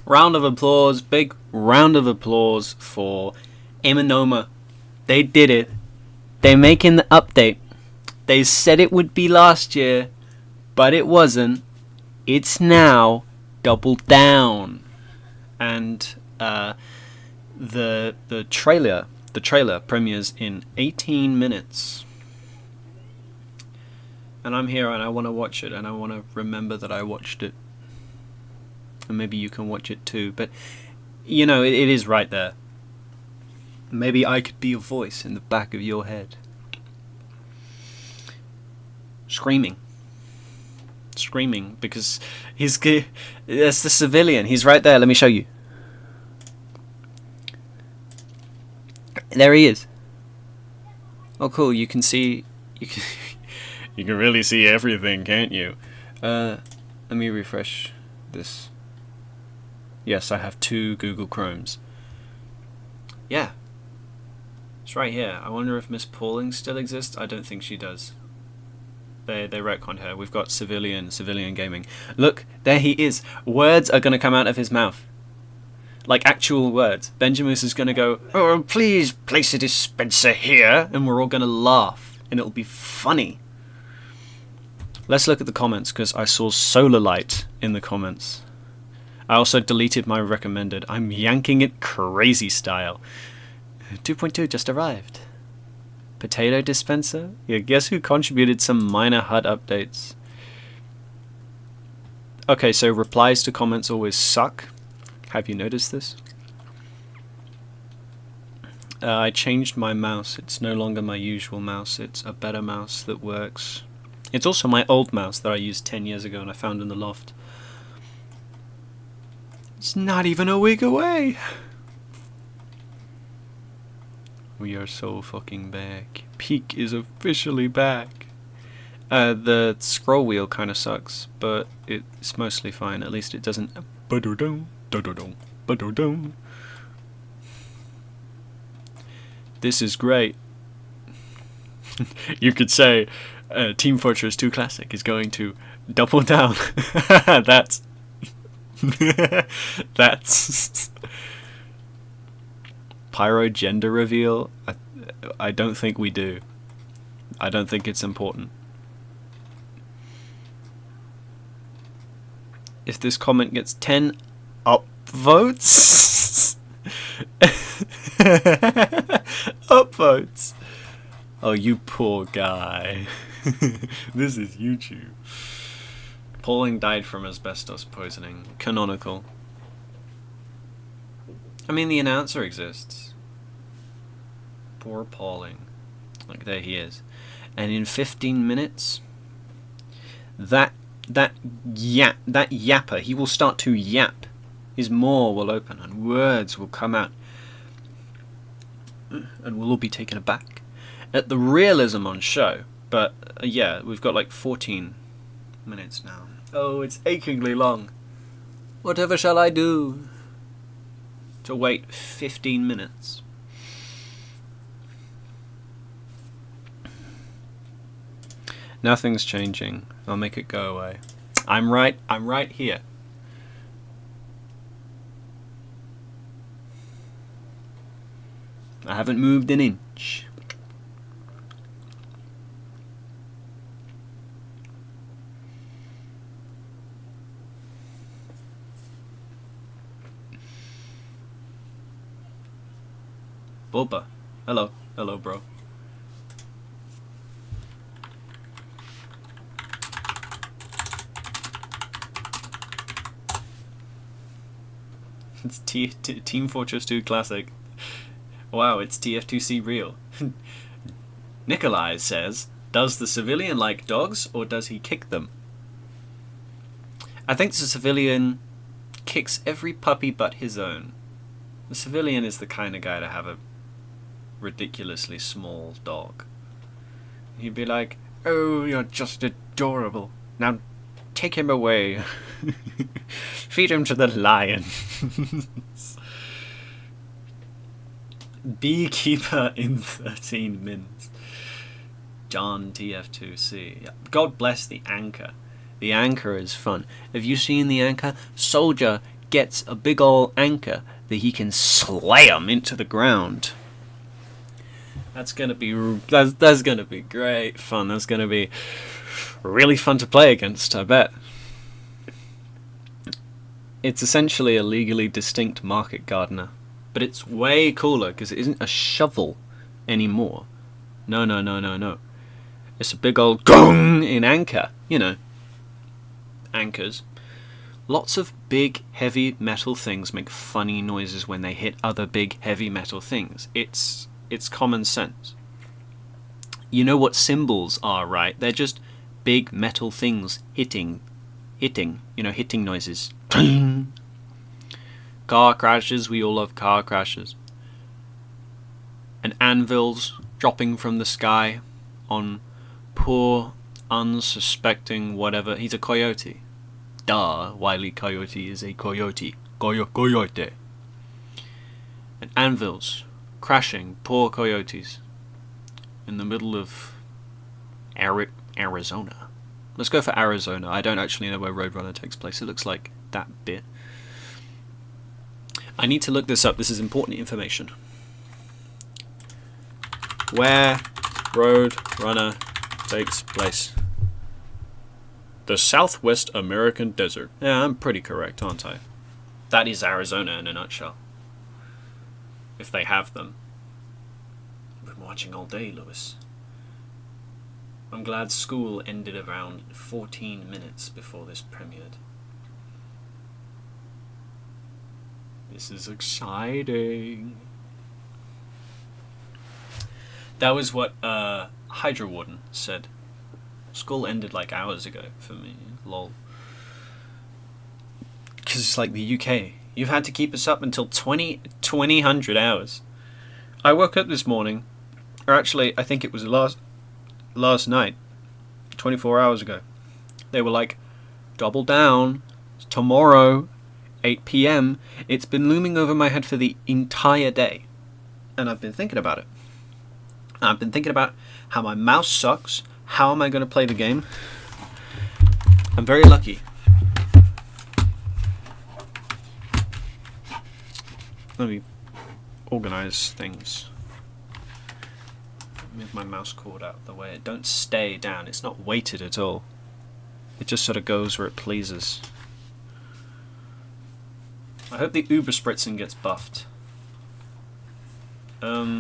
Round of applause, big round of applause for Imanoma. They did it. They're making the update. They said it would be last year, but it wasn't. It's now. Double down. And the trailer premieres in 18 minutes. And I'm here and I want to watch it, and I want to remember that I watched it. And maybe you can watch it too, but you know, it is right there. Maybe I could be a voice in the back of your head. Screaming, because that's the civilian. He's right there. Let me show you. There he is. Oh, cool. You can see. You can really see everything, can't you? Let me refresh this. Yes, I have 2 Google Chromes. Yeah. It's right here. I wonder if Miss Pauling still exists. I don't think she does. They retconned her. We've got civilian gaming. Look, there he is. Words are going to come out of his mouth. Like actual words. Benjamus is going to go, "Oh, please place a dispenser here," and we're all going to laugh. And it'll be funny. Let's look at the comments, because I saw Solar Light in the comments. I also deleted my recommended. I'm yanking it crazy style. 2.2 just arrived. Potato dispenser? Yeah, guess who contributed some minor HUD updates? Okay, so replies to comments always suck. Have you noticed this? I changed my mouse. It's no longer my usual mouse. It's a better mouse that works. It's also my old mouse that I used 10 years ago and I found in the loft. It's not even a week away. We are so fucking back. Peak is officially back. The scroll wheel kind of sucks, but it's mostly fine. At least it doesn't. This is great. You could say Team Fortress 2 Classic is going to double down. That's Pyro gender reveal. I don't think we do. I don't think it's important. If this comment gets 10 upvotes, upvotes. Oh, you poor guy. This is YouTube. Pauling died from asbestos poisoning. Canonical. I mean, the announcer exists. Poor Pauling. Like, there he is. And in 15 minutes, that yapper, he will start to yap. His maw will open and words will come out. And we'll all be taken aback at the realism on show. But, yeah, we've got like 14 minutes now. Oh, it's achingly long. Whatever shall I do? To wait 15 minutes. Nothing's changing. I'll make it go away. I'm right here. I haven't moved an inch. Bulba. Hello. Hello, bro. It's Team Fortress 2 Classic. Wow, it's TF2C real. Nikolai says, does the civilian like dogs or does he kick them? I think the civilian kicks every puppy but his own. The civilian is the kind of guy to have a ridiculously small dog. He'd be like, "Oh, you're just adorable. Now take him away. Feed him to the lions." Beekeeper in 13 minutes. John TF2C. God bless the anchor. The anchor is fun. Have you seen the anchor? Soldier gets a big ol' anchor that he can slam into the ground. That's gonna be great fun. That's gonna be really fun to play against, I bet. It's essentially a legally distinct market gardener, but it's way cooler because it isn't a shovel anymore. No. It's a big old gong in anchor, you know. Anchors. Lots of big, heavy metal things make funny noises when they hit other big, heavy metal things. It's common sense. You know what cymbals are, right? They're just big metal things hitting, hitting noises. Car crashes, we all love car crashes. And anvils dropping from the sky on poor, unsuspecting whatever. He's a coyote. Duh, Wile E. Coyote is a coyote. Coyote. And anvils crashing poor coyotes in the middle of Arizona. Let's go for Arizona. I don't actually know where Roadrunner takes place. It looks like that bit. I need to look this up. This is important information. Where Roadrunner takes place. The Southwest American Desert. Yeah, I'm pretty correct, aren't I? That is Arizona in a nutshell. If they have them. I've been watching all day, Lewis. I'm glad school ended around 14 minutes before this premiered. This is exciting. That was what Hydra Warden said. School ended like hours ago for me. Lol. Because it's like the UK. You've had to keep us up until 2000 hours. I woke up this morning, or actually I think it was last night, 24 hours ago. They were like, double down, tomorrow, 8 p.m. It's been looming over my head for the entire day. And I've been thinking about it. I've been thinking about how my mouse sucks. How am I going to play the game? I'm very lucky. Let me organize things. Move my mouse cord out of the way. It don't stay down. It's not weighted at all. It just sort of goes where it pleases. I hope the Uber Spritzen gets buffed. I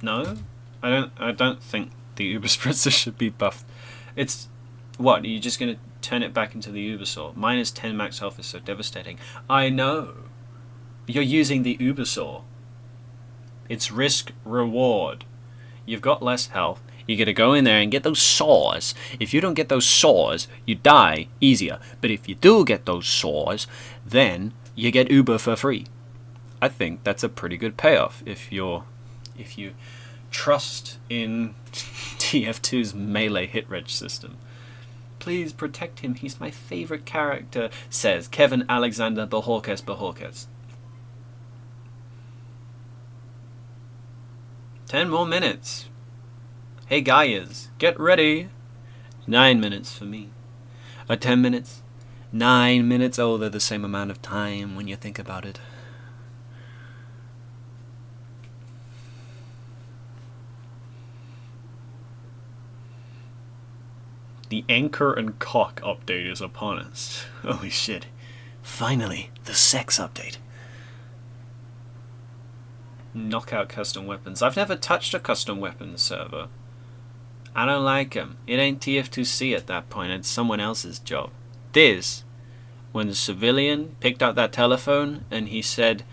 don't think the Uber Spritzer should be buffed. It's what? Are you just gonna turn it back into the Ubersaw? Minus 10 max health is so devastating. I know. You're using the Ubersaw. It's risk reward. You've got less health. You gotta go in there and get those saws. If you don't get those saws, you die easier. But if you do get those saws, then you get Uber for free. I think that's a pretty good payoff if you trust in TF2's melee hit reg system. Please protect him. He's my favorite character, says Kevin Alexander Bajorquez. 10 more minutes. Hey guys, get ready. 9 minutes for me. 10 minutes. 9 minutes. Oh, they're the same amount of time when you think about it. The Anchor and Cock update is upon us. Holy shit. Finally, the sex update. Knockout custom weapons. I've never touched a custom weapons server. I don't like them. It ain't TF2C at that point. It's someone else's job. This, when the civilian picked up that telephone and he said,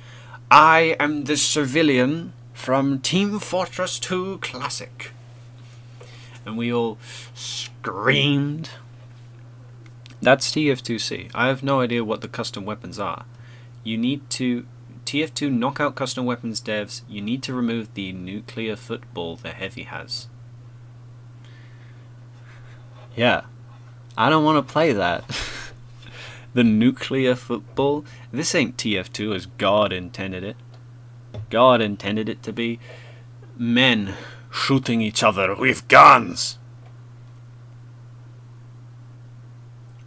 I am the civilian from Team Fortress 2 Classic. And we all screamed. That's TF2C. I have no idea what the custom weapons are. You need to... TF2 knockout custom weapons devs, you need to remove the nuclear football the Heavy has. Yeah. I don't want to play that. The nuclear football? This ain't TF2 as God intended it. God intended it to be men shooting each other with guns.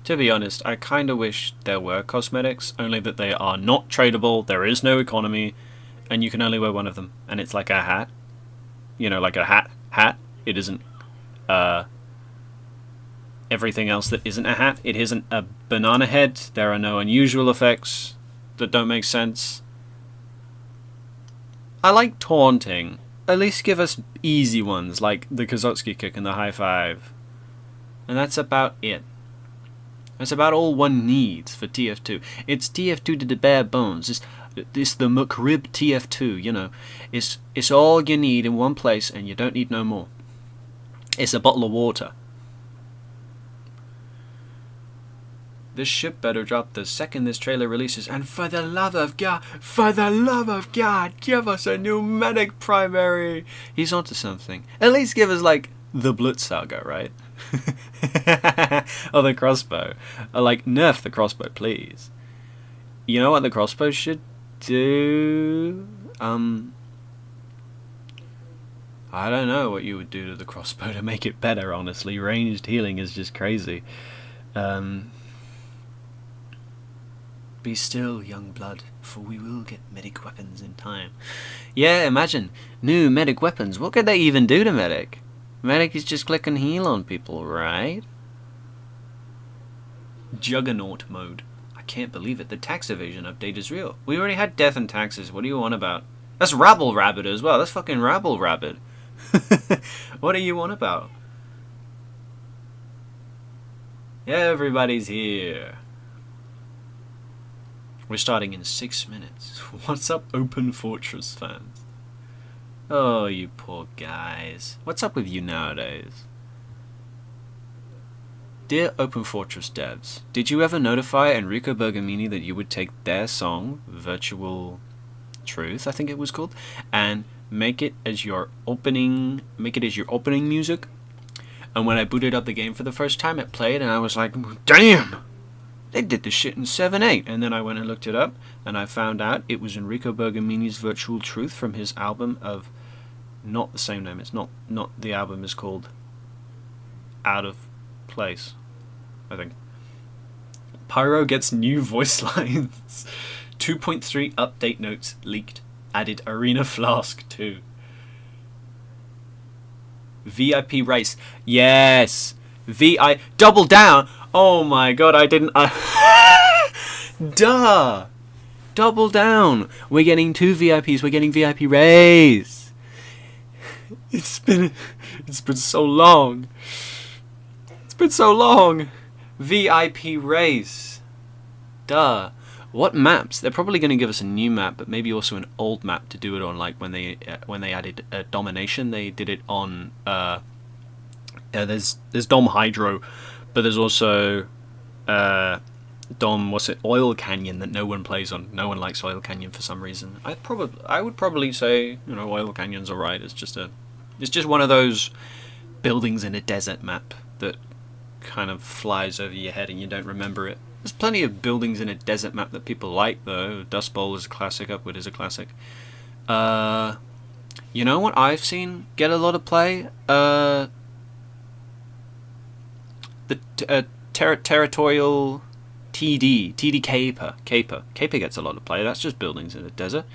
To be honest, I kind of wish there were cosmetics, only that they are not tradable, there is no economy, and you can only wear one of them. And it's like a hat. You know, like a hat. It isn't everything else that isn't a hat. It isn't a banana head. There are no unusual effects that don't make sense. I like taunting. At least give us easy ones, like the Kozotski kick and the high five. And that's about it. That's about all one needs for TF2. It's TF2 to the bare bones. It's the McRib TF2, you know. It's all you need in one place, and you don't need no more. It's a bottle of water. This ship better drop the second this trailer releases, and for the love of God, give us a new medic primary. He's onto something. At least give us, like, the Blitzsaga, right? Or the crossbow. Or, like, nerf the crossbow, please. You know what the crossbow should do? I don't know what you would do to the crossbow to make it better, honestly. Ranged healing is just crazy. Be still, young blood, for we will get medic weapons in time. Yeah, imagine. New medic weapons. What could they even do to medic? Medic is just click and heal on people, right? Juggernaut mode. I can't believe it. The tax evasion update is real. We already had death and taxes. What are you on about? That's Rabble Rabbit as well. That's fucking Rabble Rabbit. What are you on about? Everybody's here. We're starting in 6 minutes. What's up, Open Fortress fans? Oh, you poor guys. What's up with you nowadays? Dear Open Fortress devs, did you ever notify Enrico Bergamini that you would take their song, Virtual Truth, I think it was called, and make it as your opening music? And when I booted up the game for the first time, it played, and I was like, damn! They did this shit in 7/8, and then I went and looked it up, and I found out it was Enrico Bergamini's Virtual Truth from his album of not the same name. It's not the album is called Out of Place, I think. Pyro gets new voice lines. 2.3 update notes leaked. Added Arena Flask too. VIP race. Yes. Double down. Oh my god, I didn't... Duh! Double down! We're getting 2 VIPs, we're getting VIP race! It's been so long. It's been so long! VIP race. Duh. What maps? They're probably going to give us a new map, but maybe also an old map to do it on, like when they added Domination, they did it on... there's Dom Hydro, but there's also Oil Canyon that no one plays on. No one likes Oil Canyon for some reason. I would probably say, you know, Oil Canyon's alright. It's just one of those buildings in a desert map that kind of flies over your head and you don't remember it. There's plenty of buildings in a desert map that people like, though. Dust Bowl is a classic. Upward is a classic. You know what I've seen get a lot of play? The territorial TD Caper. Caper gets a lot of play. That's just buildings in a desert.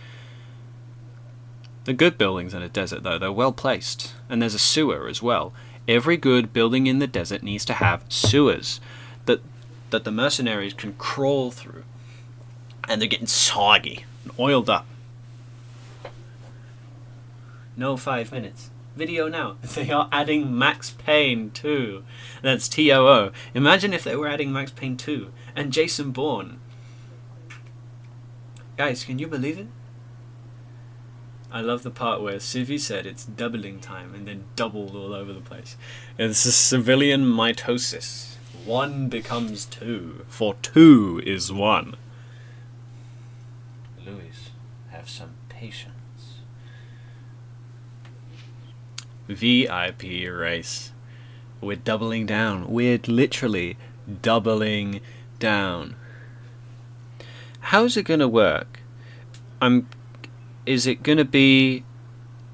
They're good buildings in a desert, though. They're well placed. And there's a sewer as well. Every good building in the desert needs to have sewers that the mercenaries can crawl through. And they're getting soggy and oiled up. No 5 minutes. Video now. They are adding Max Payne 2. That's TOO. Imagine if they were adding Max Payne 2 and Jason Bourne. Guys, can you believe it? I love the part where Civi said it's doubling time and then doubled all over the place. It's a civilian mitosis. 1 becomes 2, for 2 is 1. Louis, have some patience. VIP race. We're doubling down. We're literally doubling down. How's it gonna work? Is it gonna be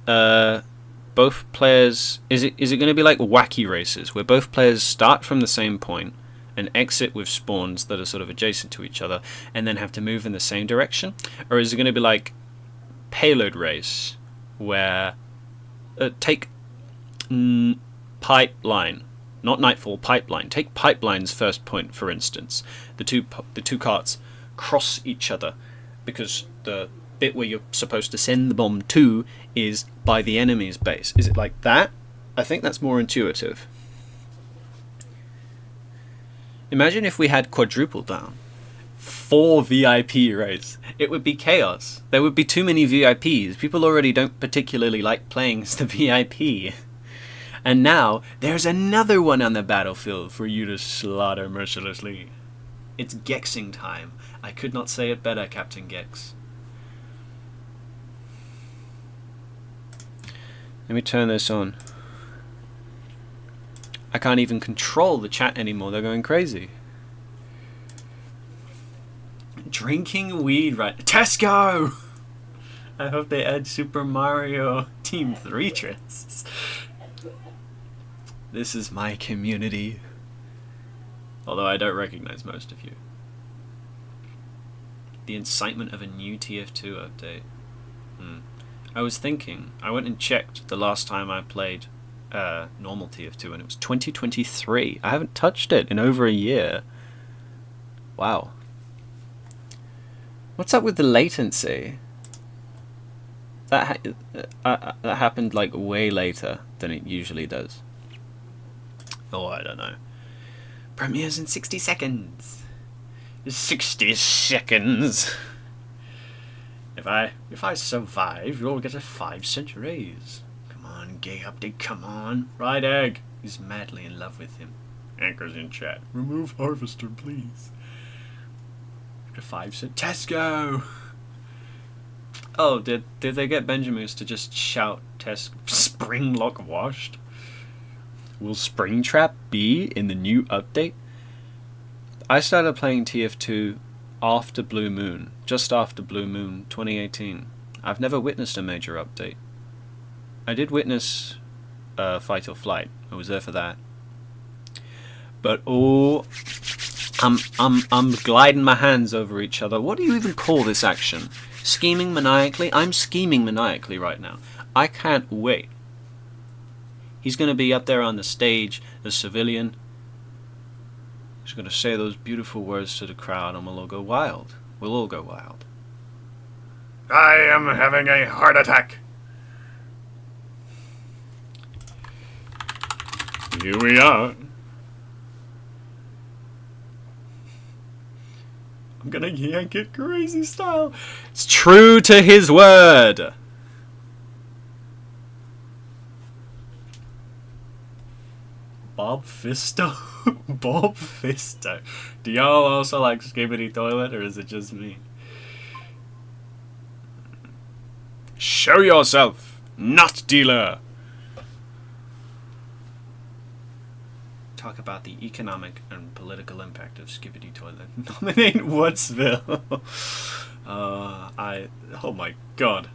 both players? Is it gonna be like wacky races where both players start from the same point an exit with spawns that are sort of adjacent to each other, and then have to move in the same direction? Or is it going to be like Payload Race, where take Pipeline, not Nightfall, Pipeline. Take Pipeline's first point, for instance. The two carts cross each other because the bit where you're supposed to send the bomb to is by the enemy's base. Is it like that? I think that's more intuitive. Imagine if we had quadruple down. 4 VIP race. It would be chaos. There would be too many VIPs. People already don't particularly like playing as the VIP. And now, there's another one on the battlefield for you to slaughter mercilessly. It's Gexing time. I could not say it better, Captain Gex. Let me turn this on. I can't even control the chat anymore. They're going crazy. Drinking weed right... Tesco! I hope they add Super Mario Team 3 tricks. This is my community. Although I don't recognize most of you. The incitement of a new TF2 update. I was thinking, I went and checked the last time I played normal TF2 and it was 2023. I haven't touched it in over a year. Wow. What's up with the latency? That happened like way later than it usually does. Oh, I don't know. Premieres in 60 seconds. 60 seconds. If I survive, you'll get a 5-cent raise. Come on, gay update, come on. Right egg. He's madly in love with him. Anchor's in chat. Remove harvester, please. A 5-cent Tesco. Oh, did they get Benjamus to just shout Tesco Springlock washed? Will Springtrap be in the new update? I started playing TF2 after Blue Moon, just after Blue Moon 2018. I've never witnessed a major update. I did witness Fight or Flight. I was there for that. But oh, I'm gliding my hands over each other. What do you even call this action? Scheming maniacally? I'm scheming maniacally right now. I can't wait. He's going to be up there on the stage, the civilian. He's going to say those beautiful words to the crowd and we'll all go wild. We'll all go wild. I am having a heart attack. Here we are. I'm going to yank it crazy style. It's true to his word. Bob Fisto? Bob Fisto. Do y'all also like Skibidi Toilet, or is it just me? Show yourself, nut dealer! Talk about the economic and political impact of Skibidi Toilet. Nominate Woodsville. Oh my god.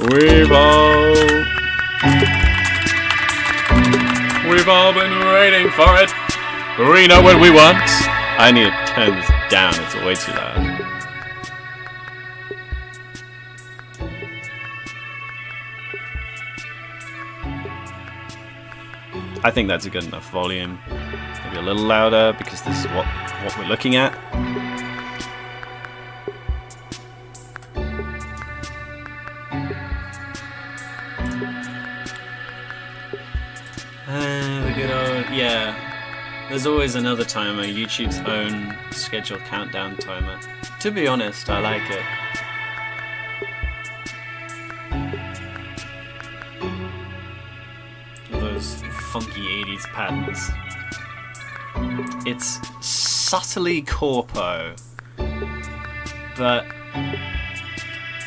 We've all been waiting for it. We know what we want. I need to turn this down. It's way too loud. I think that's a good enough volume. Maybe a little louder because this is what we're looking at. Yeah, there's always another timer, YouTube's own schedule countdown timer. To be honest, I like it. Those funky 80s patterns. It's subtly corpo, but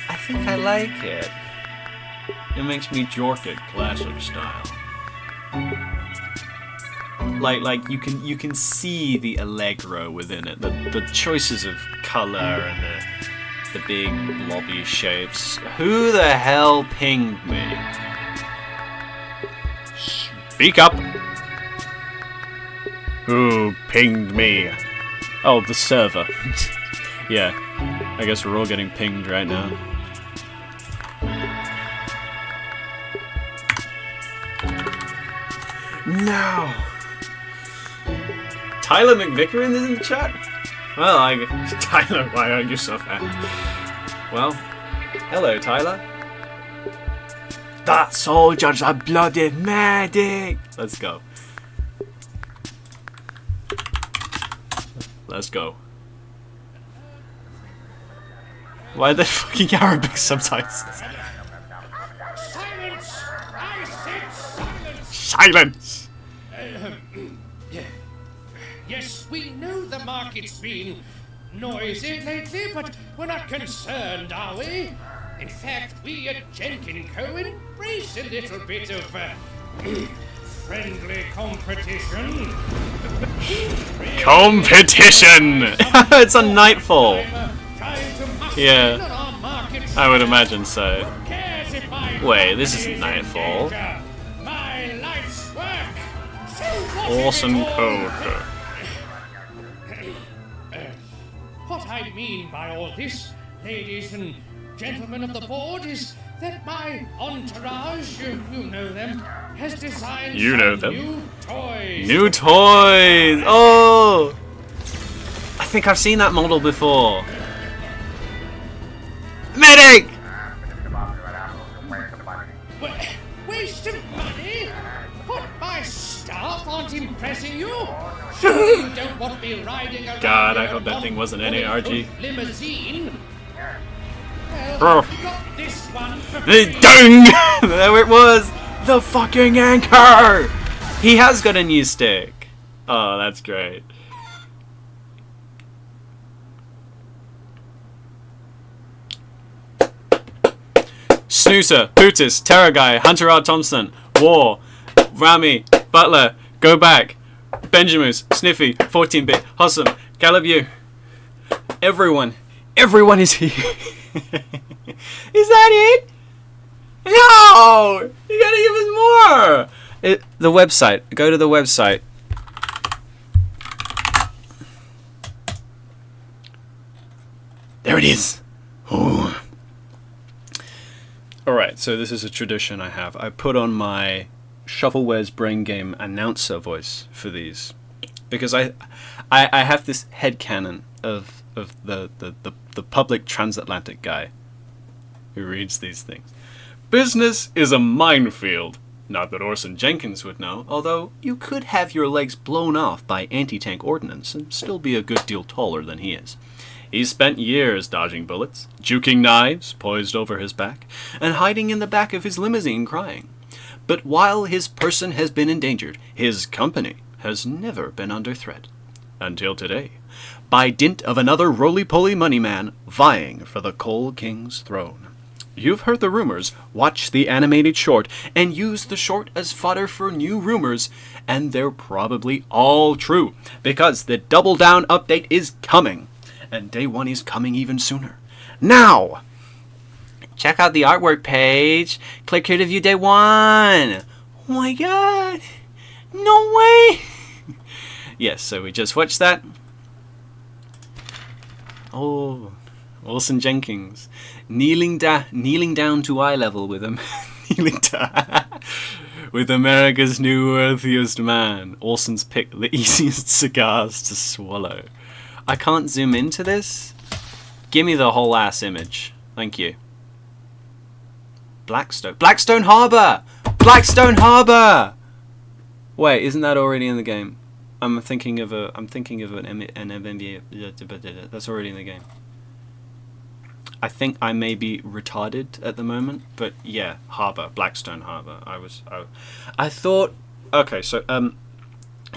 I think I like it. It makes me jork it classic style. Like you can see the allegro within it, the choices of color and the big blobby shapes. Who the hell pinged me? Speak up. Who pinged me? Oh, the server. Yeah, I guess we're all getting pinged right now. No! Tyler McVickering is in the chat? Well, Tyler, why are you so fat? Well, hello, Tyler. That soldier's a bloody medic! Let's go. Let's go. Why are there fucking Arabic subtitles? Silence! I said silence! Silence! Yes, we know the market's been noisy lately, but we're not concerned, are we? In fact, we at Jenkin Co. embrace a little bit of friendly competition. Competition! It's a Nightfall. Yeah, I would imagine so. Wait, this isn't Nightfall. Awesome code. What I mean by all this, ladies and gentlemen of the board, is that my entourage, you know them, has designed new toys. New toys! Oh! I think I've seen that model before. Medic! Waste of money? What, my staff aren't impressing you? Surely you don't want me riding around God, I in a hope that thing wasn't an ARG. limousine. Well, Bro. we got this one for Dang! There it was! The fucking anchor! He has got a new stick. Oh, that's great. Snoozer, Pootis, Terror Guy, Hunter R. Thompson, War, Rami, Butler, Go Back, Benjamus, Sniffy, 14-bit, Hossam, Galabu. Everyone is here. Is that it? No! You gotta give us more! The website. Go to the website. There it is. Ooh. Alright, so this is a tradition I have. I put on my Shuffleware's Brain Game announcer voice for these. Because I have this headcanon of the public transatlantic guy who reads these things. Business is a minefield. Not that Orson Jenkins would know, although you could have your legs blown off by anti-tank ordnance and still be a good deal taller than he is. He's spent years dodging bullets, juking knives poised over his back, and hiding in the back of his limousine crying. But while his person has been endangered, his company has never been under threat. Until today, by dint of another roly-poly money man vying for the Coal King's throne. You've heard the rumors, watch the animated short, and use the short as fodder for new rumors, and they're probably all true, because the Double Down update is coming, and day one is coming even sooner. Now! Check out the artwork page. Click here to view day one. Oh my god! No way! Yes, so we just watched that. Oh, Orson Jenkins. Kneeling down to eye level with him. Kneeling down with America's new worthiest man. Orson's picked the easiest cigars to swallow. I can't zoom into this. Give me the whole ass image. Thank you. Blackstone Harbor! Blackstone Harbor! Wait, isn't that already in the game? I'm thinking of an MMV. That's already in the game. I think I may be retarded at the moment, but yeah, Harbor, Blackstone Harbor. I thought, okay, so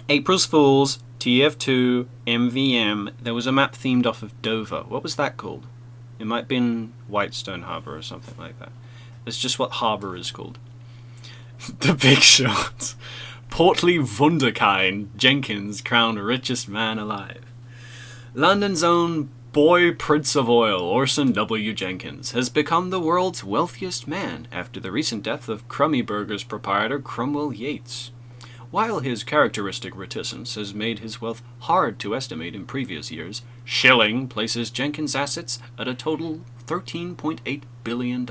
April's Fools, TF2, MVM. There was a map themed off of Dover. What was that called? It might have been Whitestone Harbor or something like that. That's just what Harbor is called. The Big Shot. Portly Wunderkind Jenkins crowned richest man alive. London's own boy Prince of Oil, Orson W. Jenkins, has become the world's wealthiest man after the recent death of Crummy Burgers proprietor Cromwell Yates. While his characteristic reticence has made his wealth hard to estimate in previous years, Schilling places Jenkins' assets at a total $13.8 billion.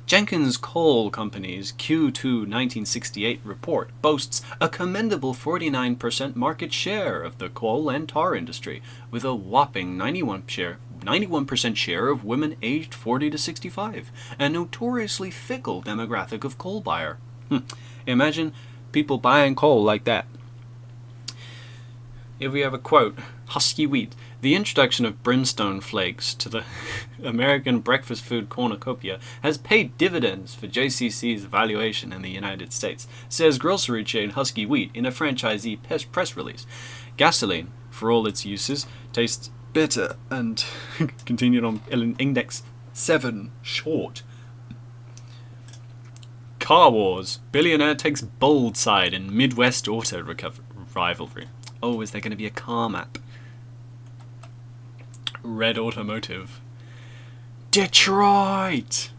Jenkins Coal Company's Q2 1968 report boasts a commendable 49% market share of the coal and tar industry, with a whopping 91% share of women aged 40 to 65, a notoriously fickle demographic of coal buyer. Imagine people buying coal like that. Here we have a quote. Husky wheat. The introduction of brimstone flakes to the American breakfast food cornucopia has paid dividends for JCC's valuation in the United States, says grocery chain Husky Wheat in a franchisee press release. Gasoline, for all its uses, tastes bitter and continued on index 7 short. Car Wars. Billionaire takes bold side in Midwest auto rivalry. Oh, is there going to be a car map? Red Automotive. Detroit!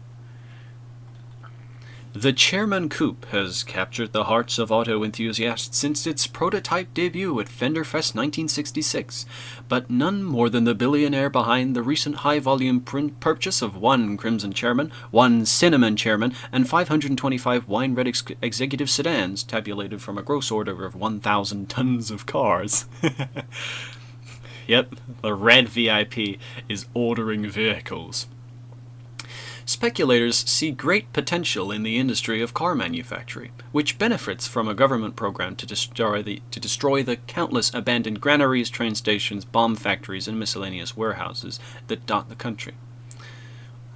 The Chairman Coupe has captured the hearts of auto enthusiasts since its prototype debut at Fenderfest 1966, but none more than the billionaire behind the recent high-volume purchase of one Crimson Chairman, one Cinnamon Chairman, and 525 wine red executive sedans tabulated from a gross order of 1,000 tons of cars. Yep, the red VIP is ordering vehicles. Speculators see great potential in the industry of car manufacturing, which benefits from a government program to destroy the countless abandoned granaries, train stations, bomb factories, and miscellaneous warehouses that dot the country.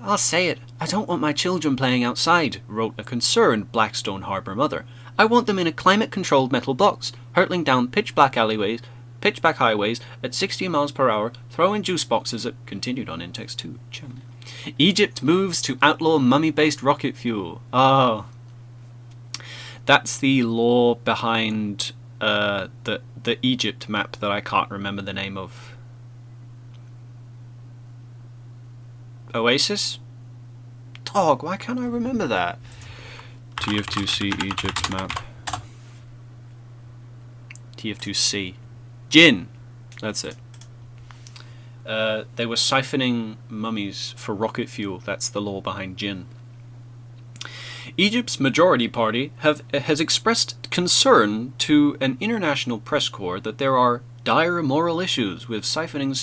I'll say it, I don't want my children playing outside, wrote a concerned Blackstone Harbor mother. I want them in a climate-controlled metal box, hurtling down pitch-black highways at 60 miles per hour, throwing juice boxes at... Continued on in text 2. Chum. Egypt moves to outlaw mummy-based rocket fuel. Oh. That's the law behind the Egypt map that I can't remember the name of. Oasis? Dog, why can't I remember that? TF2C Egypt map. TF2C. Gin! That's it. They were siphoning mummies for rocket fuel. That's the law behind gin. Egypt's majority party has expressed concern to an international press corps that there are dire moral issues with siphoning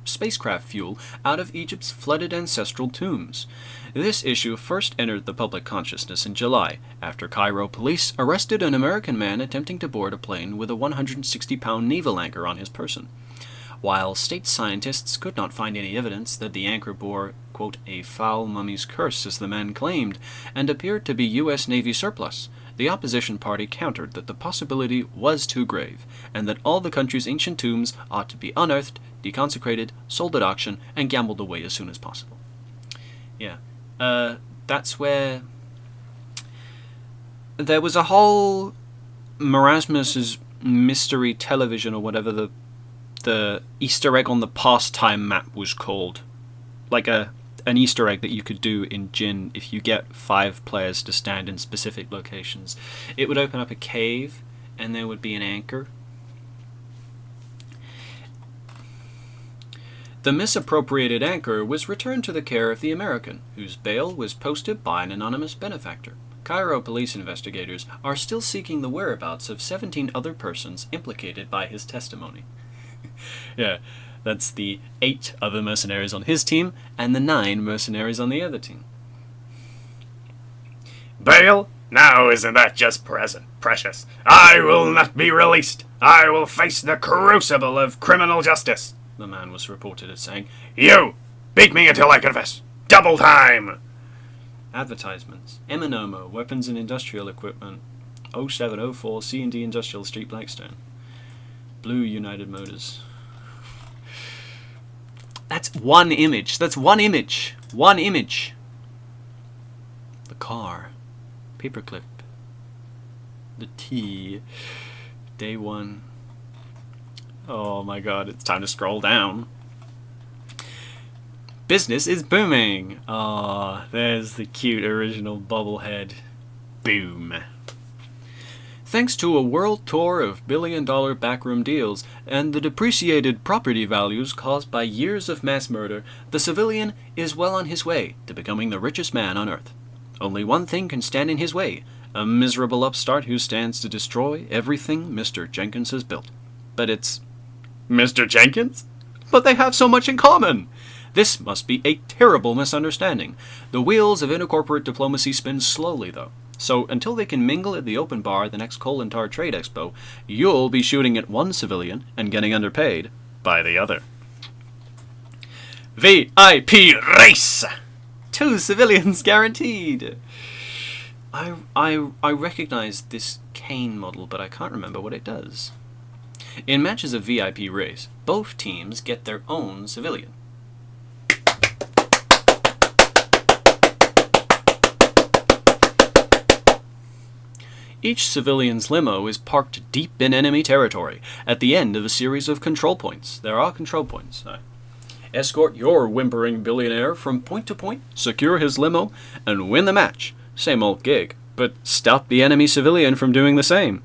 spacecraft fuel out of Egypt's flooded ancestral tombs. This issue first entered the public consciousness in July, after Cairo police arrested an American man attempting to board a plane with a 160-pound naval anchor on his person. While state scientists could not find any evidence that the anchor bore, quote, a foul mummy's curse, as the man claimed, and appeared to be U.S. Navy surplus, the opposition party countered that the possibility was too grave, and that all the country's ancient tombs ought to be unearthed, deconsecrated, sold at auction, and gambled away as soon as possible. Yeah, that's where... There was a whole Marasmus's Mystery Television, or whatever the Easter egg on the pastime map was called. Like an Easter egg that you could do in Gin if you get 5 players to stand in specific locations. It would open up a cave, and there would be an anchor. The misappropriated anchor was returned to the care of the American, whose bail was posted by an anonymous benefactor. Cairo police investigators are still seeking the whereabouts of 17 other persons implicated by his testimony. Yeah, that's the 8 other mercenaries on his team and the 9 mercenaries on the other team. Bail? Now isn't that just precious? I will not be released. I will face the crucible of criminal justice, the man was reported as saying. You! Beat me until I confess. Double time! Advertisements. Eminomo, Weapons and Industrial Equipment, 0704 C&D Industrial Street, Blackstone. Blue United Motors. That's one image. That's one image. One image. The car. Paperclip. The T. Day 1. Oh my god, it's time to scroll down. Business is booming. Ah, there's the cute original bobblehead. Boom. Thanks to a world tour of billion-dollar backroom deals and the depreciated property values caused by years of mass murder, the civilian is well on his way to becoming the richest man on Earth. Only one thing can stand in his way, a miserable upstart who stands to destroy everything Mr. Jenkins has built. But it's Mr. Jenkins? But they have so much in common! This must be a terrible misunderstanding. The wheels of intercorporate diplomacy spin slowly, though. So until they can mingle at the open bar at the next Coal and Tar Trade Expo, you'll be shooting at one civilian and getting underpaid by the other. VIP race! 2 civilians guaranteed! I recognize this cane model, but I can't remember what it does. In matches of VIP race, both teams get their own civilian. Each civilian's limo is parked deep in enemy territory at the end of a series of control points. There are control points. Escort your whimpering billionaire from point to point, secure his limo, and win the match. Same old gig, but stop the enemy civilian from doing the same.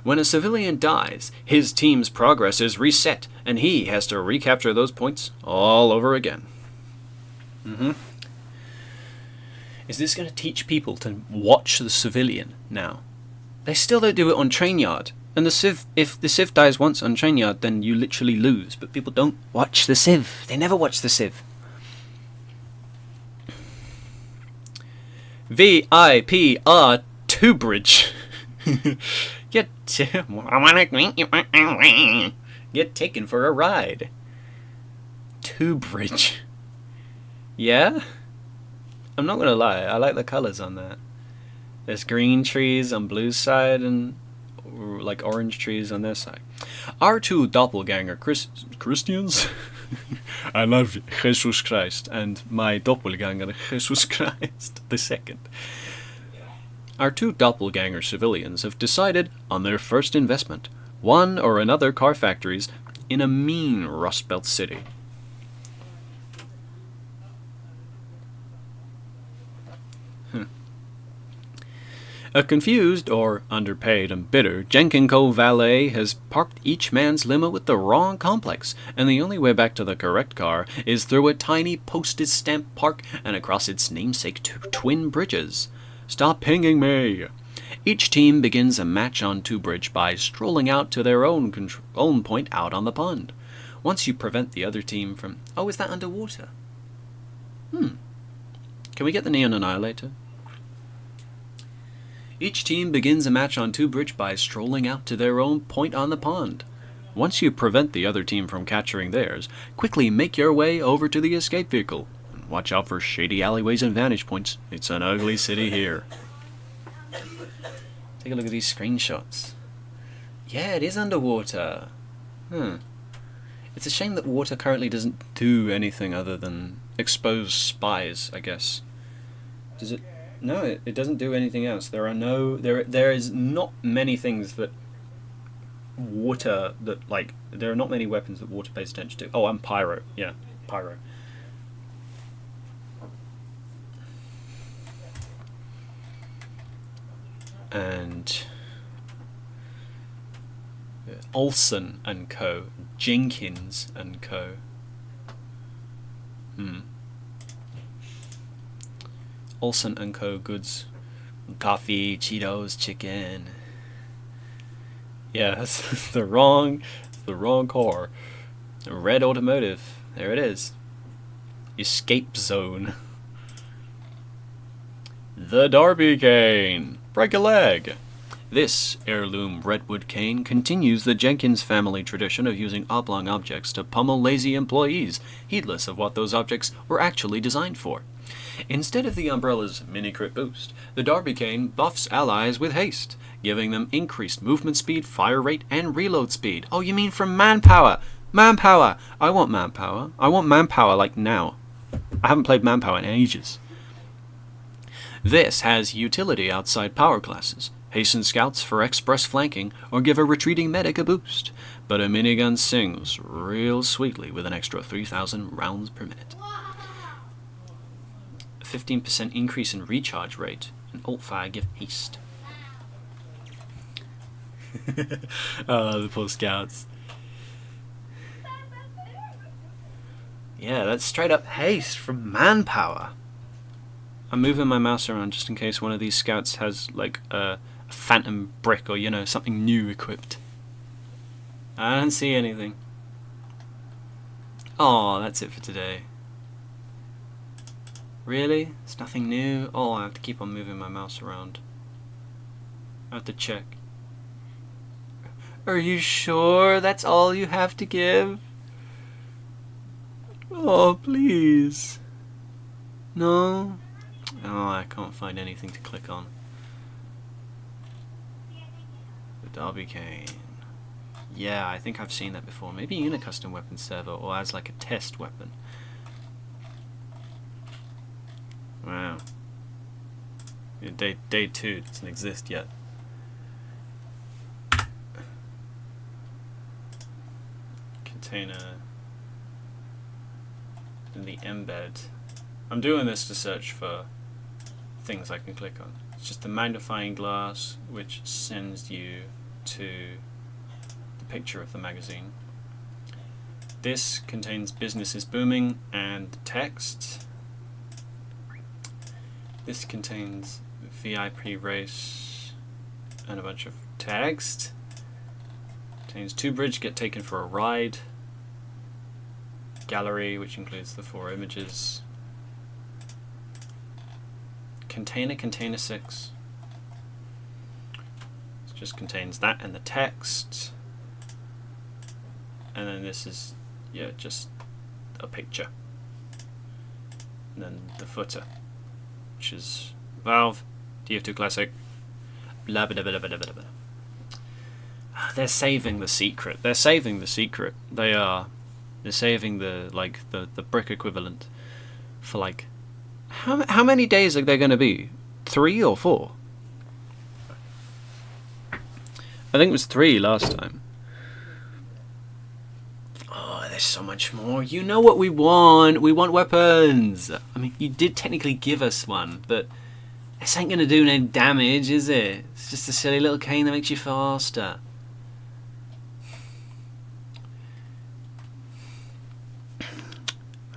When a civilian dies, his team's progress is reset, and he has to recapture those points all over again. Is this going to teach people to watch the civilian now? They still don't do it on Train Yard. And the Civ, if the Civ dies once on Train Yard, then you literally lose. But people don't watch the Civ. They never watch the Civ. VIPR 2 Bridge. Get taken for a ride. 2 Bridge. Yeah? I'm not gonna lie, I like the colours on that. There's green trees on blue side and like orange trees on this side. Our 2 doppelganger Christians. I love Jesus Christ and my doppelganger Jesus Christ II. Our 2 doppelganger civilians have decided on their first investment, one or another car factories in a mean Rust Belt city. A confused, or underpaid and bitter, Jenkin-Co valet has parked each man's limo with the wrong complex, and the only way back to the correct car is through a tiny postage stamp park and across its namesake twin bridges. Stop pinging me! Each team begins a match on 2 Bridge by strolling out to their own point out on the pond. Once you prevent the other team from... Oh, is that underwater? Can we get the Neon Annihilator? Each team begins a match on 2 Bridge by strolling out to their own point on the pond. Once you prevent the other team from capturing theirs, quickly make your way over to the escape vehicle. And watch out for shady alleyways and vantage points. It's an ugly city here. Take a look at these screenshots. Yeah, it is underwater. It's a shame that water currently doesn't do anything other than expose spies, I guess. Does it? No, it doesn't do anything else. There is not many things that water, there are not many weapons that water pays attention to. Oh, and pyro. Yeah, pyro. And Olsen and Co. Jenkins and Co. Olsen and Co. goods, coffee, Cheetos, chicken. Yeah, that's the wrong car. Red Automotive. There it is. Escape Zone. The Darby Cane. Break a leg. This heirloom redwood cane continues the Jenkins family tradition of using oblong objects to pummel lazy employees, heedless of what those objects were actually designed for. Instead of the Umbrella's mini-crit boost, the Darby Cane buffs allies with haste, giving them increased movement speed, fire rate, and reload speed. Oh, you mean from manpower? Manpower! I want manpower. I want manpower like now. I haven't played manpower in ages. This has utility outside power classes. Hasten scouts for express flanking, or give a retreating medic a boost. But a minigun sings real sweetly with an extra 3,000 rounds per minute. 15% increase in recharge rate, and alt fire give haste. Oh, the poor scouts. Yeah, that's straight up haste from Manpower. I'm moving my mouse around just in case one of these scouts has like a phantom brick or, you know, something new equipped. I don't see anything. Oh, that's it for today. Really? It's nothing new? Oh, I have to keep on moving my mouse around. I have to check. Are you sure that's all you have to give? Oh, please. No? Oh, I can't find anything to click on. The Derby Cane. Yeah, I think I've seen that before. Maybe in a custom weapon server or as like a test weapon. Wow. Yeah, day 2 doesn't exist yet. Container. In the embed. I'm doing this to search for things I can click on. It's just the magnifying glass which sends you to the picture of the magazine. This contains business is booming and the text. This contains VIP race and a bunch of text. Contains 2 bridge get taken for a ride. Gallery, which includes the 4 images. Container 6. It just contains that and the text. And then this is, yeah, just a picture. And then the footer, which is Valve, TF2 Classic, blah blah blah blah blah blah blah. They're saving the secret. They're saving the secret. They are. They're saving the the brick equivalent for like how many days are there going to be? 3 or 4? I think it was 3 last time. Oh, there's so much more. You know what we want? We want weapons. I mean, you did technically give us one, but this ain't going to do no damage, is it? It's just a silly little cane that makes you faster.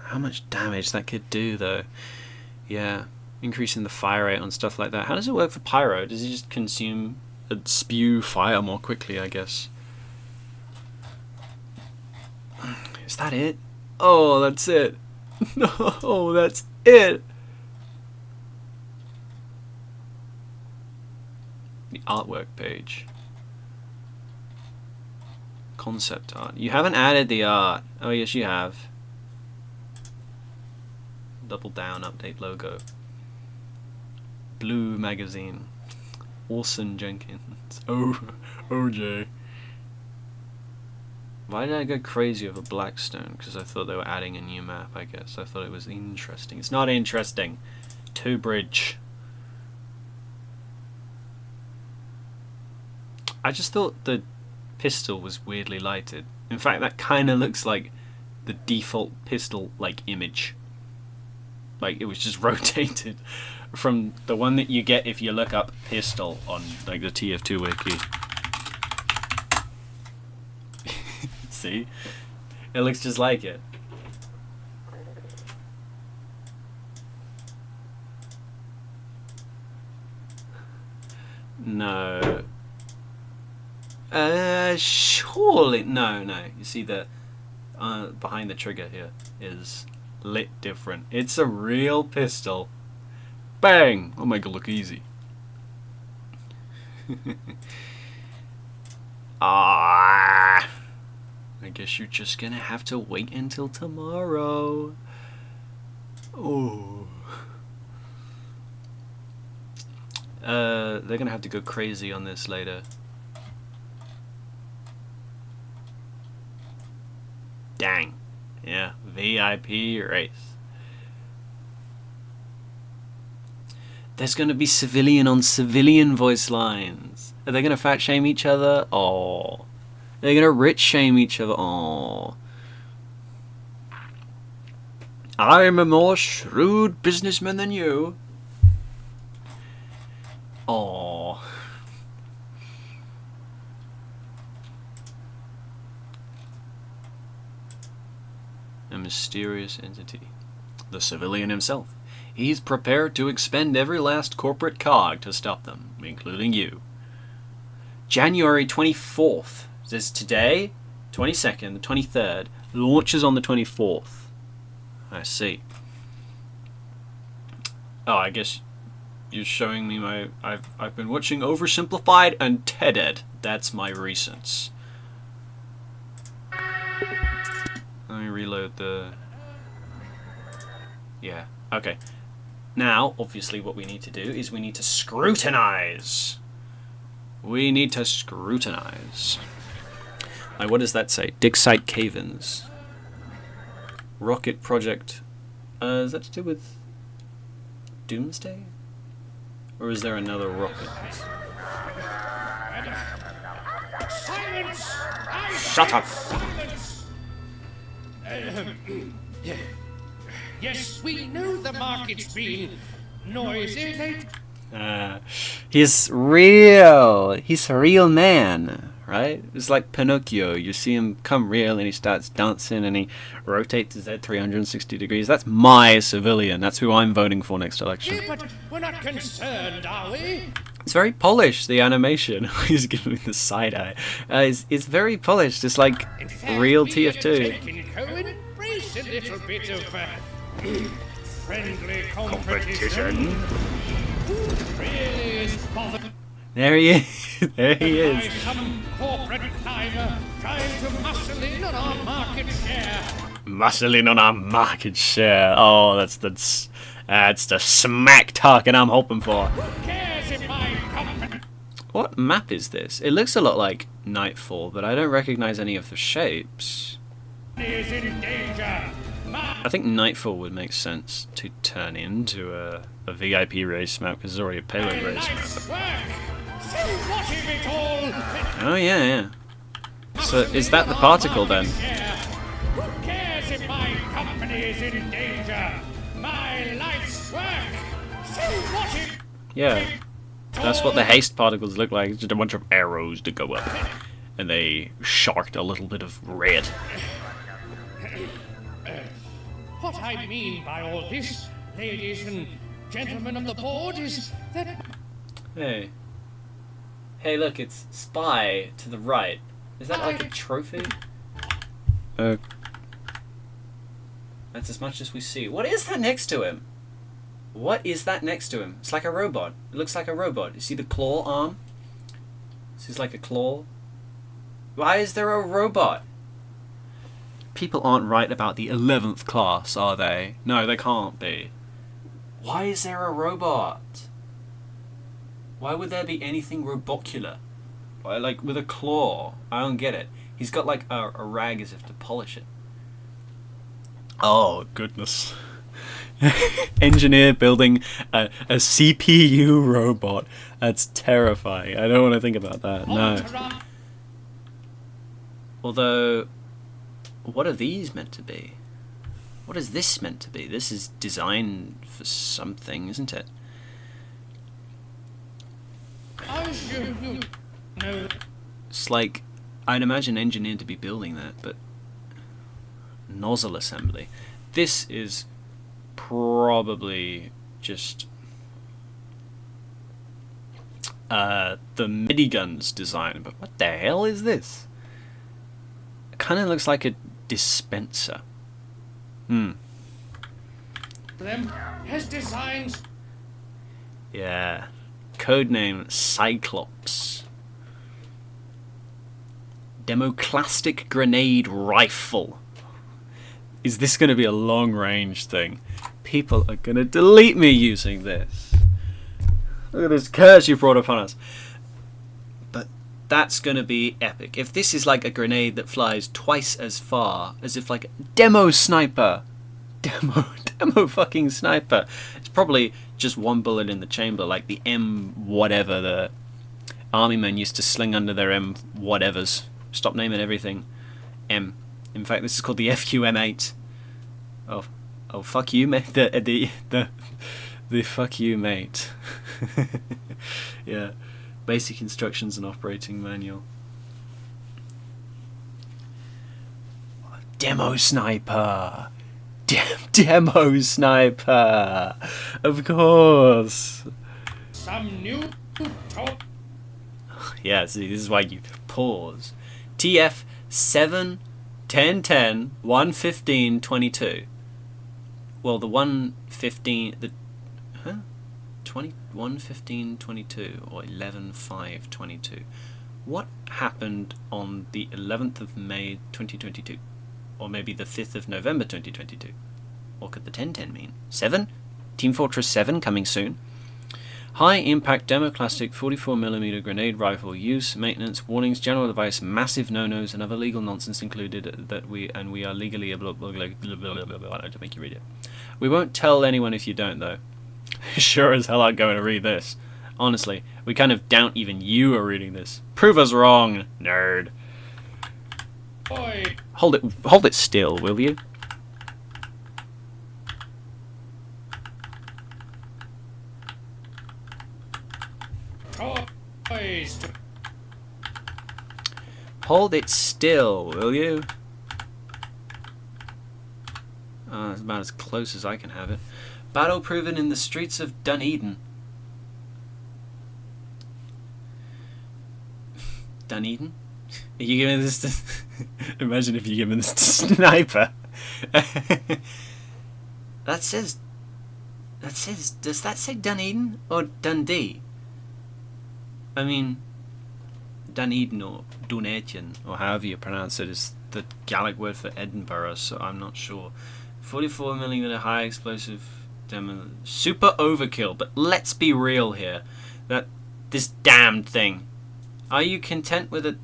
How much damage that could do, though. Yeah, increasing the fire rate on stuff like that. How does it work for pyro? Does it just consume, spew fire more quickly, I guess? Is that it? Oh, that's it. No, that's it. The artwork page. Concept art. You haven't added the art. Oh, yes, you have. Double down, update logo. Blue magazine. Orson Jenkins. Oh, OJ. Why did I go crazy over Blackstone? Because I thought they were adding a new map, I guess. I thought it was interesting. It's not interesting. 2 bridge. I just thought the pistol was weirdly lighted. In fact, that kind of looks like the default pistol like image. Like it was just rotated from the one that you get if you look up pistol on like the TF2 wiki. See? It looks just like it. No. Surely no. You see the behind the trigger here is lit different. It's a real pistol. Bang! I'll make it look easy. I guess you're just gonna have to wait until tomorrow. Oh. They're gonna have to go crazy on this later. Dang. Yeah, VIP race. There's going to be civilian on civilian voice lines. Are they going to fat shame each other? Oh. They're going to rich shame each other. Oh. I'm a more shrewd businessman than you. Oh. mysterious entity. The civilian himself. He's prepared to expend every last corporate cog to stop them, including you. January 24th. This is today, 22nd, the 23rd. Launches on the 24th. I see. Oh, I guess you're showing me my... I've been watching Oversimplified and TED-Ed. That's my recents. Let me reload the... Yeah, okay. Now, obviously what we need to do is we need to scrutinize. We need to scrutinize. Now, what does that say? Dig site cave-ins. Rocket project. Is that to do with Doomsday? Or is there another rocket? Silence! Shut up! Silence! Yes, we know the market's been noisy lately. He's real. He's a real man, right? It's like Pinocchio. You see him come real and he starts dancing and he rotates his head 360 degrees. That's my civilian. That's who I'm voting for next election. Yeah, but we're not concerned, are we? It's very polished, the animation. He's giving me the side eye. It's very polished. It's like In fact, real me and TF2. Tenko embrace a little bit of friendly competition. Who really is bothered There he is. There he by is. some corporate climber trying to muscle in on our market share? Muscling on our market share. Oh, that's the smack talking I'm hoping for. Who cares if my company What map is this? It looks a lot like Nightfall, but I don't recognize any of the shapes. is in danger? I think Nightfall would make sense to turn into a VIP race map, because there's already a payload race map. Nice work. So what if it all Oh yeah, yeah. So is that the particle then? Who cares if my company is in danger? My life's work. So what if Yeah. That's what the haste particles look like. It's just a bunch of arrows that go up. And they shart a little bit of red. What I mean by all this, ladies and gentlemen of the board, is that Hey. Hey, look, it's Spy to the right. Is that like a trophy? That's as much as we see. What is that next to him? What is that next to him? It's like a robot. It looks like a robot. You see the claw arm? This is like a claw. Why is there a robot? People aren't right about the 11th class, are they? No, they can't be. Why is there a robot? Why would there be anything robocular? Why, like, with a claw? I don't get it. He's got, like, a rag as if to polish it. Oh, goodness. Engineer building a CPU robot. That's terrifying. I don't want to think about that, no. Although, what are these meant to be? What is this meant to be? This is designed for something, isn't it? It's like, I'd imagine engineered to be building that, but nozzle assembly. This is probably just the minigun's design, but what the hell is this? It kind of looks like a dispenser. them has designs. Yeah. Codename Cyclops. Democlastic grenade rifle. Is this going to be a long range thing? People are going to delete me using this. Look at this curse you brought upon us. But that's going to be epic. If this is like a grenade that flies twice as far, as if like a demo sniper. Demo fucking sniper. It's probably just one bullet in the chamber, like the M whatever the army men used to sling under their M whatevers. Stop naming everything M. In fact, this is called the FQM8. Oh, fuck you, mate. The fuck you, mate. Yeah. Basic instructions and operating manual. Demo sniper. Demo sniper, of course. Some new talk. Yeah, see, this is why you pause. TF 7 10 10 115 22. Well, the 115 the 115 22 or 11 5 22. What happened on the 11th of May 2022? Or maybe the 5th of November 2022? What could the 1010 mean? 7? Team Fortress 7 coming soon. High impact democlastic 44mm grenade rifle use, maintenance, warnings, general advice, massive no-nos, and other legal nonsense included that we are legally to make you read it. We won't tell anyone if you don't, though. Sure as hell aren't going to read this. Honestly, we kind of doubt even you are reading this. Prove us wrong, nerd. Oi. Hold it still, will you? Toys. Hold it still, will you? It's about as close as I can have it. Battle proven in the streets of Dunedin. Dunedin? Are you giving this to... Imagine if you're giving this to Sniper. That says... Does that say Dunedin or Dundee? I mean... Dunedin or Dunedin, or however you pronounce it, is the Gaelic word for Edinburgh, so I'm not sure. 44mm high explosive demo... Super overkill, but let's be real here. This damned thing. Are you content with a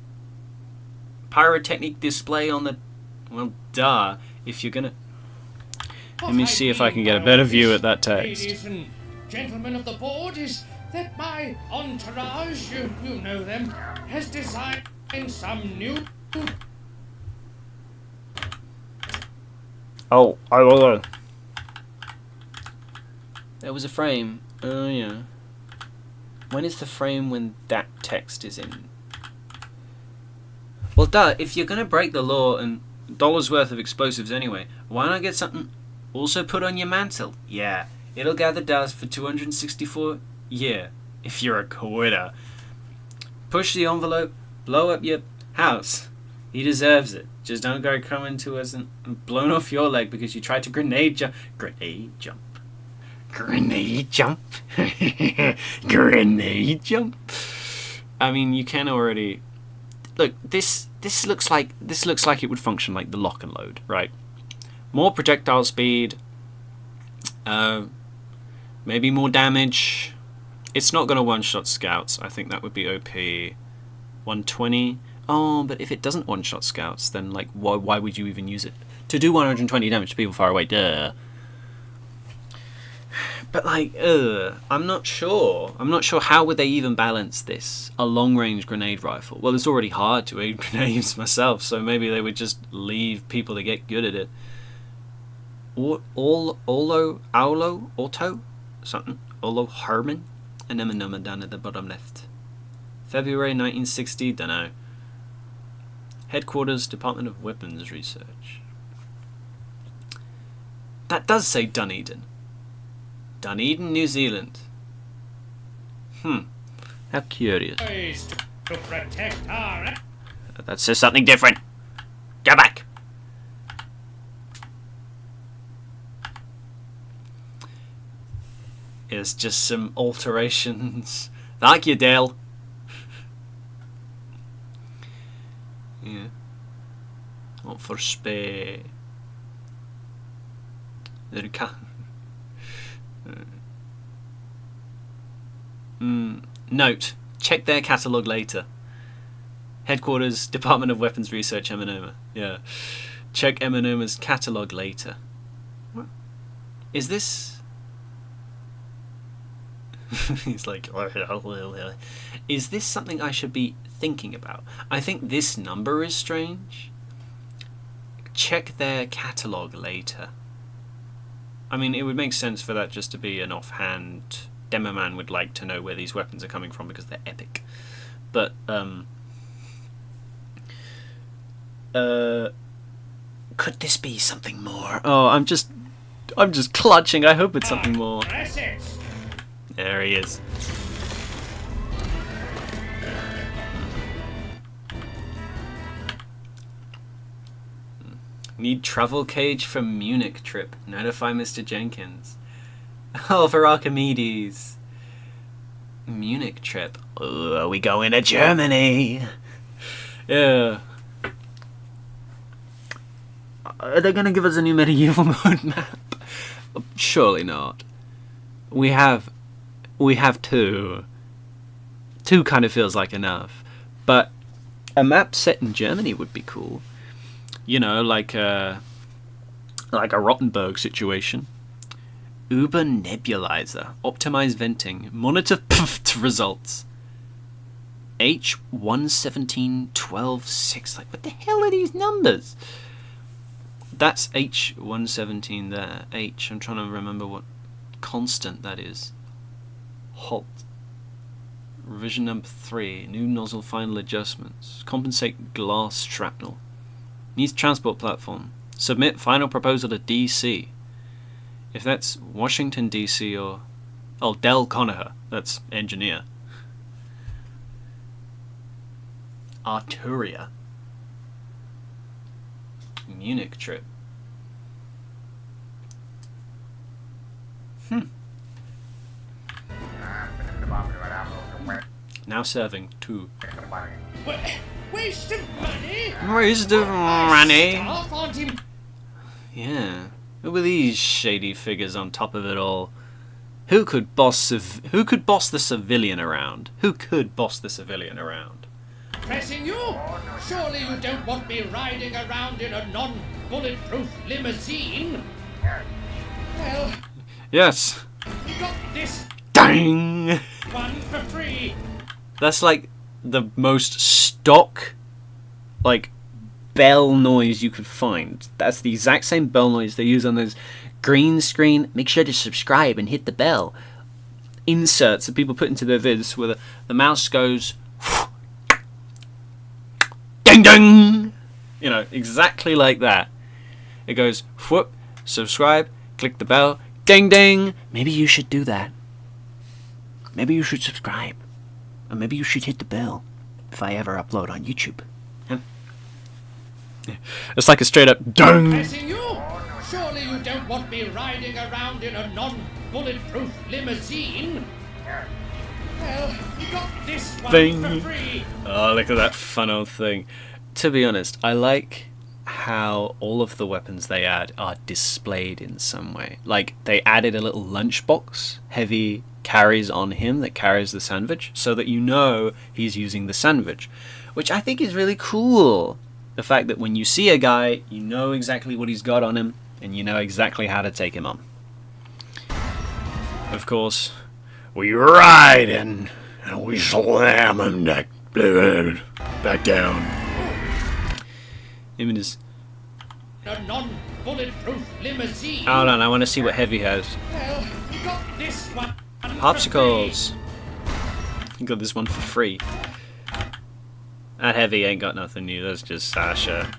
pyrotechnic display on the... Well, duh. If you're gonna... Let me see if I can get a better view at that text. Ladies and gentlemen of the board, is that my entourage, you know them, has designed some new... Oh, I will know. There was a frame. Oh, yeah. When is the frame when that text is in? Well, duh, if you're going to break the law and dollars worth of explosives anyway, why not get something also put on your mantle? Yeah, it'll gather dust for 264 year if you're a quitter. Push the envelope, blow up your house. He deserves it. Just don't go coming to us and blown off your leg because you tried to grenade jump. Grenade jump. Grenade jump. Grenade jump. I mean, you can already... Look, this looks like it would function like the lock and load, right? More projectile speed, maybe more damage. It's not going to one-shot scouts. I think that would be OP. 120. Oh, but if it doesn't one-shot scouts, then like why would you even use it? To do 120 damage to people far away, duh. But like, I'm not sure. I'm not sure how would they even balance this. A long-range grenade rifle. Well, it's already hard to aim grenades myself, so maybe they would just leave people to get good at it. Olo Herman, and then a number down at the bottom left. February 1960, dunno. Headquarters, Department of Weapons Research. That does say Dunedin. Dunedin, New Zealand. How curious. To protect our... That says something different. Go back. It's just some alterations. Thank you, Dale. Yeah. What for spare? There can. Note: check their catalogue later. Headquarters, Department of Weapons Research, Eminoma. Yeah. Check Eminoma's catalogue later. What? Is this? He's like, is this something I should be thinking about? I think this number is strange. Check their catalogue later. I mean, it would make sense for that just to be an offhand... Demo man would like to know where these weapons are coming from because they're epic. But, could this be something more? Oh, I'm just I'm just clutching. I hope it's something more. Press it. There he is. Need travel cage for Munich trip. Notify Mr. Jenkins. Oh, for Archimedes. Munich trip. Oh, are we going to Germany? Yeah. Are they going to give us a new medieval mode map? Surely not. We have two. Two kind of feels like enough. But a map set in Germany would be cool. You know, like a Rottenburg situation. Uber nebulizer. Optimize venting. Monitor results. H117.12.6. Like, what the hell are these numbers? That's H117 there. H. I'm trying to remember what constant that is. Halt. Revision number 3. New nozzle final adjustments. Compensate glass shrapnel. Needs transport platform. Submit final proposal to DC. If that's Washington DC or... Oh, Del Conacher. That's engineer. Arturia. Munich trip. Now serving 2. Waste of money. Waste of money. Staff aren't him. Yeah. Who were these shady figures on top of it all? Who could boss the civilian around? Who could boss the civilian around? Pressing you? Surely you don't want me riding around in a non-bulletproof limousine? Well, Yes. you got this Dang. one for free. That's like the most stock, like, bell noise you could find. That's the exact same bell noise they use on those green screen, make sure to subscribe and hit the bell inserts that people put into their vids, where the mouse goes ding ding, you know, exactly like that. It goes whoop, subscribe, click the bell, ding ding. Maybe you should do that. Maybe you should subscribe, or maybe you should hit the bell if I ever upload on YouTube. It's like a straight up ding. Pressing you? Surely you don't want me riding around in a non-bulletproof limousine? Well, you got this one Bing. for free. Oh, look at that fun old thing. To be honest, I like how all of the weapons they add are displayed in some way. Like, they added a little lunchbox Heavy carries on him that carries the sandwich, so that you know he's using the sandwich, which I think is really cool. The fact that when you see a guy, you know exactly what he's got on him, and you know exactly how to take him on. Of course, we ride and we slam him back down. Him and his... A non-bulletproof limousine. Hold on, I want to see what Heavy has. Well, you got this one for Popsicles! You got this one for free. That Heavy ain't got nothing new, that's just Sasha.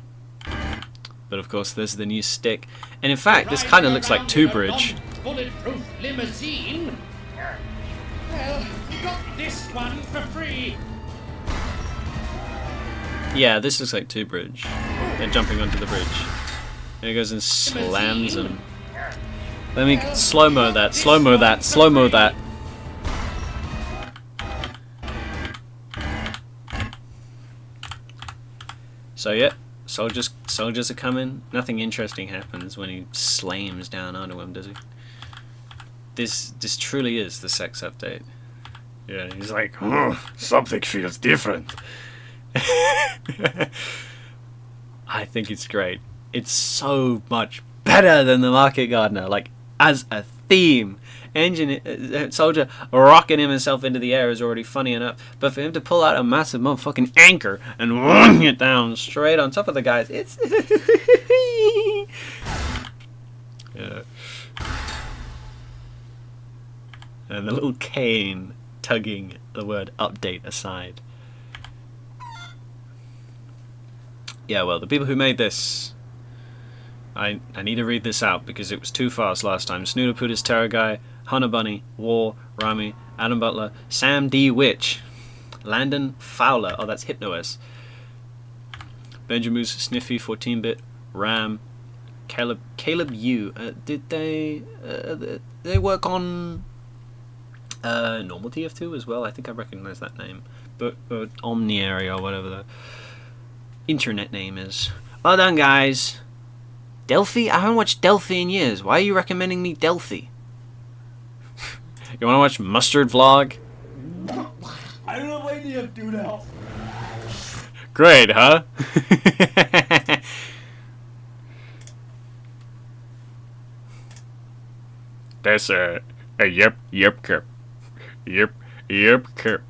But of course, there's the new stick. And in fact, this kind of looks like Two Bridge. Bulletproof limousine. Well, you got this one for free. Yeah, this looks like Two Bridge. They're jumping onto the bridge. And he goes and slams him. Let me slow-mo that, slow-mo that, slow-mo that. So yeah, soldiers are coming. Nothing interesting happens when he slams down onto him, does he? This truly is the sex update. Yeah, he's like, oh, something feels different. I think it's great. It's so much better than the Market Gardener. Like, as a theme, soldier rocking himself into the air is already funny enough, but for him to pull out a massive motherfucking anchor and wing it down straight on top of the guys, it's yeah. And the little cane tugging the word update aside. Yeah, well, the people who made this I need to read this out because it was too fast last time. Snooterpootis, Terror Guy, Hunter Bunny, War, Rami, Adam Butler, Sam D. Witch, Landon Fowler, oh that's HypnoS, Benjamoose, Sniffy, 14-bit, Ram, Caleb U. Did they work on normal TF2 as well? I think I recognize that name, but Omni Area or whatever the internet name is. Well done, guys. Delphi? I haven't watched Delphi in years. Why are you recommending me Delphi? You want to watch Mustard Vlog? I don't like the dude now. Great, huh? That's a yep curp. Yep curp.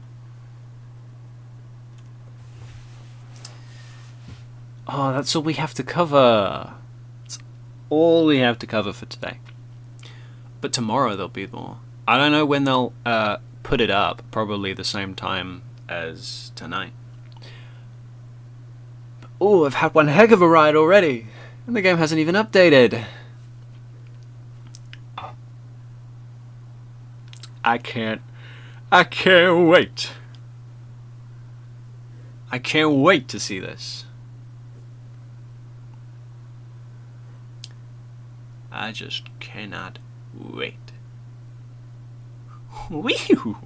Oh, that's all we have to cover. That's all we have to cover for today. But tomorrow there'll be more. I don't know when they'll put it up. Probably the same time as tonight. Oh, I've had one heck of a ride already. And the game hasn't even updated. I can't wait. I can't wait to see this. I just cannot wait. Wee-hoo.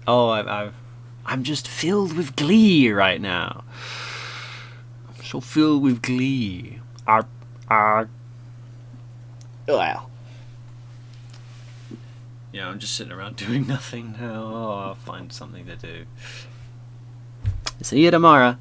Oh, I'm just filled with glee right now. I'm so filled with glee. Well. Yeah, I'm just sitting around doing nothing now. Oh, I'll find something to do. See you tomorrow.